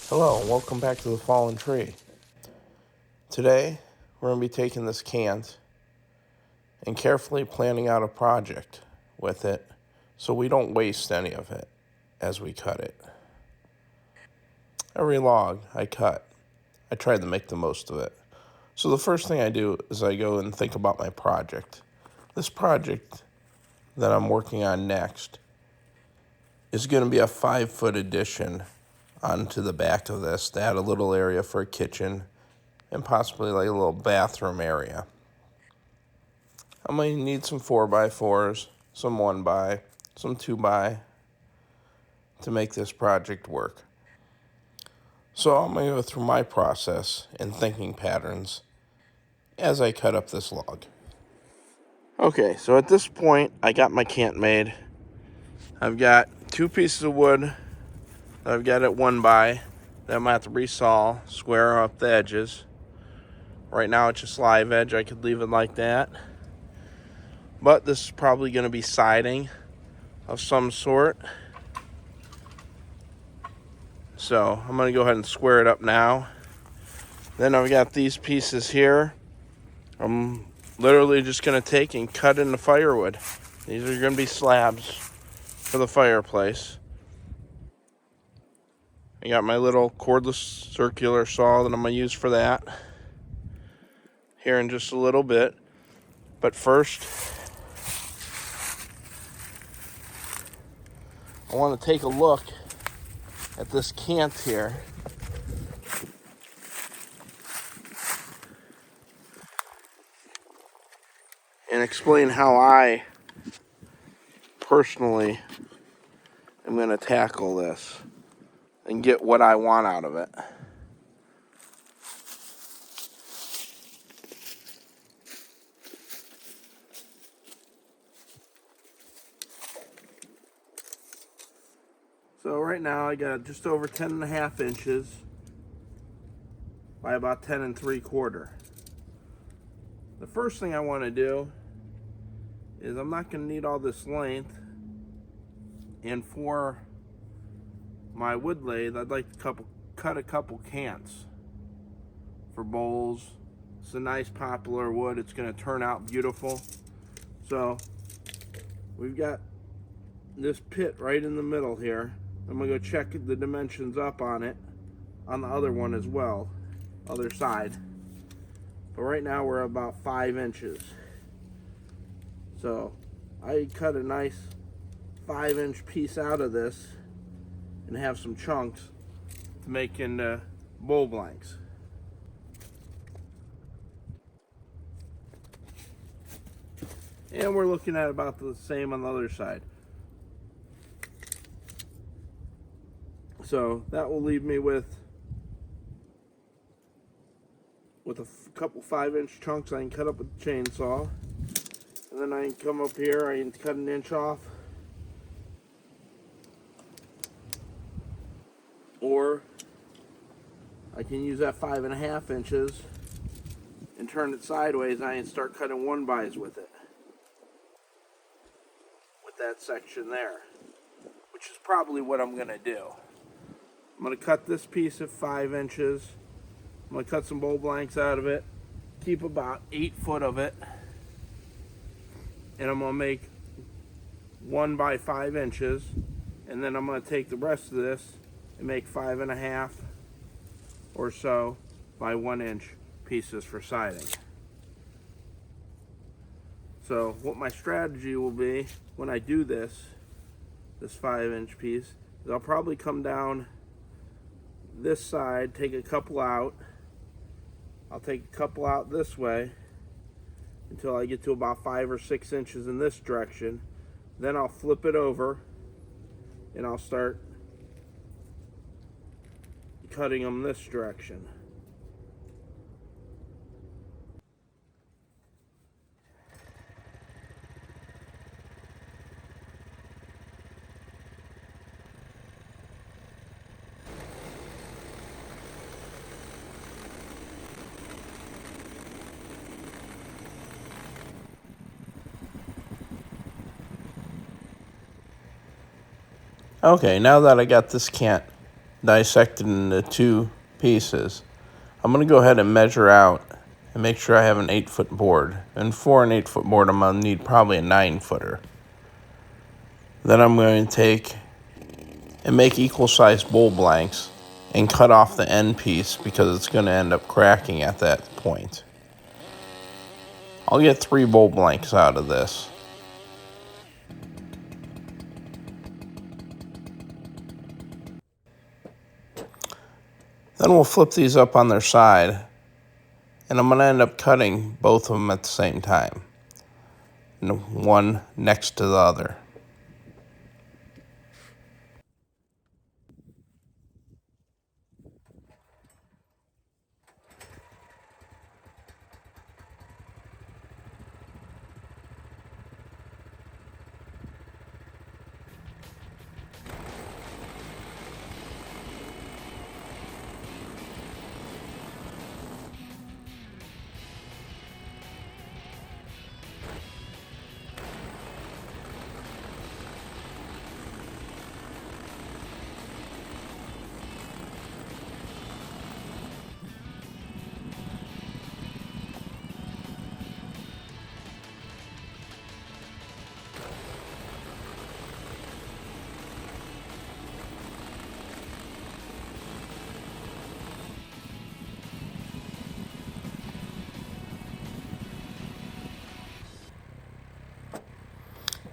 Hello, and welcome back to the Fallen Tree. Today, we're going to be taking this cant and carefully planning out a project with it so we don't waste any of it as we cut it. Every log I cut, I try to make the most of it. So the first thing I do is I go and think about my project. This project that I'm working on next is going to be a 5-foot addition onto the back of this to add a little area for a kitchen and possibly like a little bathroom area. I'm going to need some 4x4s, some 1x, some 2x to make this project work. So I'm going to go through my process and thinking patterns as I cut up this log. Okay, so at this point, I got my cant made. I've got 2 pieces of wood that I've got at 1x that I'm going to have to resaw, square up the edges. Right now it's just live edge. I could leave it like that. But this is probably going to be siding of some sort. So I'm going to go ahead and square it up now. Then I've got these pieces here. I'm literally just going to take and cut into firewood. These are going to be slabs for the fireplace. I got my little cordless circular saw that I'm going to use for that here in just a little bit. But first, I want to take a look at this cant here. And explain how I personally am going to tackle this and get what I want out of it. So right now I got just over 10.5 inches by about 10 3/4. The first thing I want to do is I'm not going to need all this length, and for my wood lathe I'd like to cut a couple cants for bowls. It's a nice poplar wood. It's going to turn out beautiful. So we've got this pit right in the middle here. I'm going to go check the dimensions up on it on the other one as well, other side. But right now we're about 5 inches. So I cut a nice 5-inch piece out of this and have some chunks to make into bowl blanks. And we're looking at about the same on the other side. So that will leave me with a couple 5-inch chunks I can cut up with the chainsaw. And then I can come up here, I can cut 1 inch off. Or I can use that 5.5 inches and turn it sideways, and I can start cutting 1x's with it. With that section there. Which is probably what I'm going to do. I'm going to cut this piece at 5 inches. I'm going to cut some bowl blanks out of it. Keep about 8 foot of it. And I'm going to make 1 by 5 inches. And then I'm going to take the rest of this and make 5.5 or so by 1 inch pieces for siding. So what my strategy will be when I do this 5-inch piece, is I'll probably come down this side, take a couple out. I'll take a couple out this way until I get to about 5 or 6 inches in this direction. Then I'll flip it over and I'll start cutting them this direction. Okay, now that I got this cant dissected into 2 pieces, I'm going to go ahead and measure out and make sure I have an 8-foot board. And for an 8-foot board, I'm going to need probably a 9-footer. Then I'm going to take and make equal-sized bowl blanks and cut off the end piece because it's going to end up cracking at that point. I'll get 3 bowl blanks out of this. Then we'll flip these up on their side, and I'm going to end up cutting both of them at the same time, one next to the other.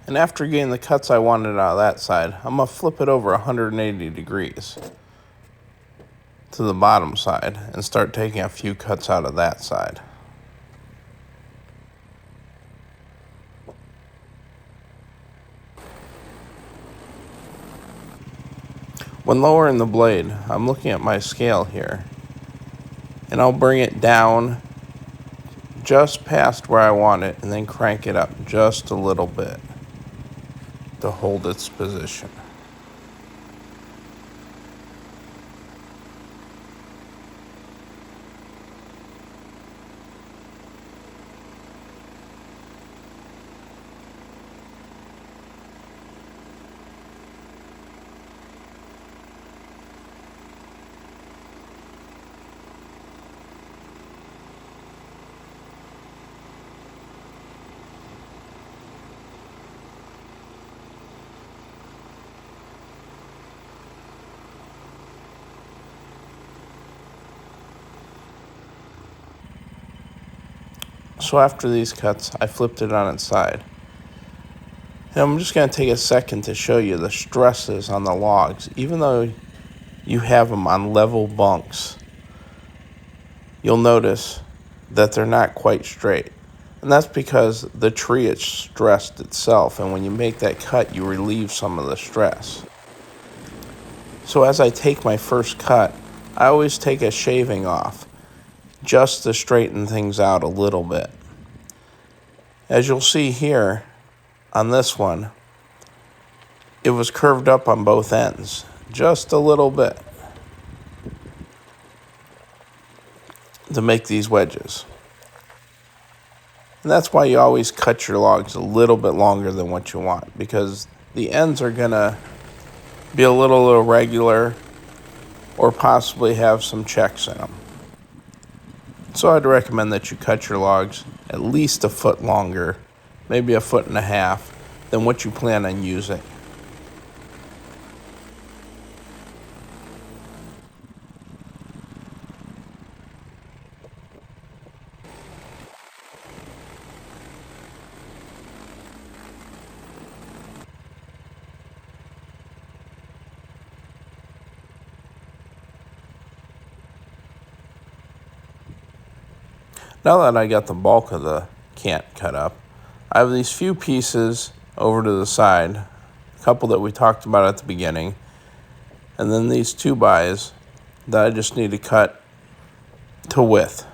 And after getting the cuts I wanted out of that side, I'm going to flip it over 180 degrees to the bottom side and start taking a few cuts out of that side. When lowering the blade, I'm looking at my scale here, and I'll bring it down just past where I want it and then crank it up just a little bit to hold its position. So after these cuts, I flipped it on its side. And I'm just going to take a second to show you the stresses on the logs. Even though you have them on level bunks, you'll notice that they're not quite straight. And that's because the tree is stressed itself, and when you make that cut, you relieve some of the stress. So as I take my first cut, I always take a shaving off, just to straighten things out a little bit. As you'll see here on this one, it was curved up on both ends, just a little bit, to make these wedges. And that's why you always cut your logs a little bit longer than what you want, because the ends are gonna be a little irregular or possibly have some checks in them. So I'd recommend that you cut your logs at least a foot longer, maybe 1.5 feet, than what you plan on using. Now that I got the bulk of the cant cut up, I have these few pieces over to the side, a couple that we talked about at the beginning, and then these 2x that I just need to cut to width.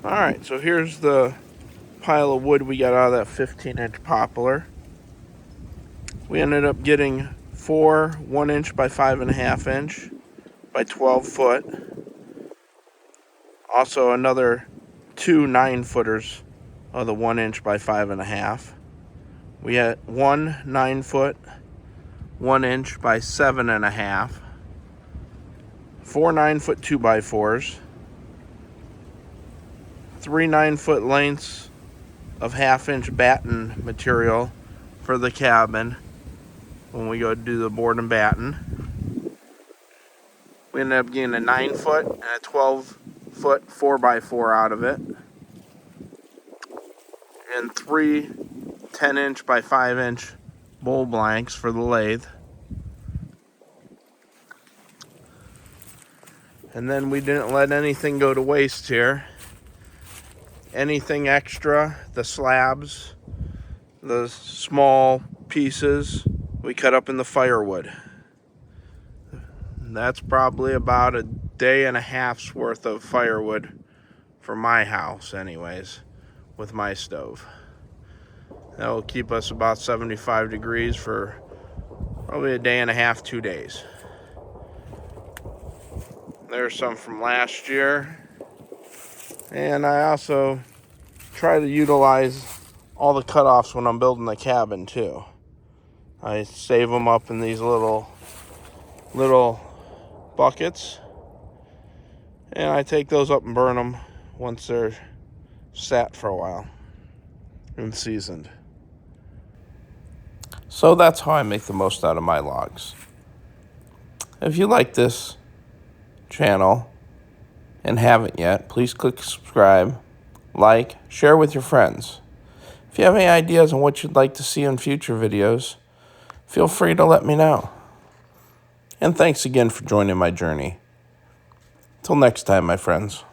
Alright, so here's the pile of wood we got out of that 15-inch poplar. We ended up getting 4 1-inch by 5.5 inch by 12 foot. Also another 2 9-footers of the 1-inch by 5.5. We had 1 9-foot 1-inch by 7.5. 4 9-foot 2x4s. 3 9-foot lengths of 1/2-inch batten material for the cabin when we go to do the board and batten. We ended up getting a 9-foot and a 12-foot 4x4 out of it. And 3 10-inch by 5-inch bowl blanks for the lathe. And then we didn't let anything go to waste here. Anything extra, the slabs, the small pieces, we cut up in the firewood. That's probably about a day and a half's worth of firewood for my house anyways, with my stove. That will keep us about 75 degrees for probably a day and a half, 2 days. There's some from last year. And I also try to utilize all the cutoffs when I'm building the cabin too. I save them up in these little buckets. And I take those up and burn them once they're sat for a while and seasoned. So that's how I make the most out of my logs. If you like this channel and haven't yet, please click subscribe, like, share with your friends. If you have any ideas on what you'd like to see in future videos, feel free to let me know. And thanks again for joining my journey. Till next time, my friends.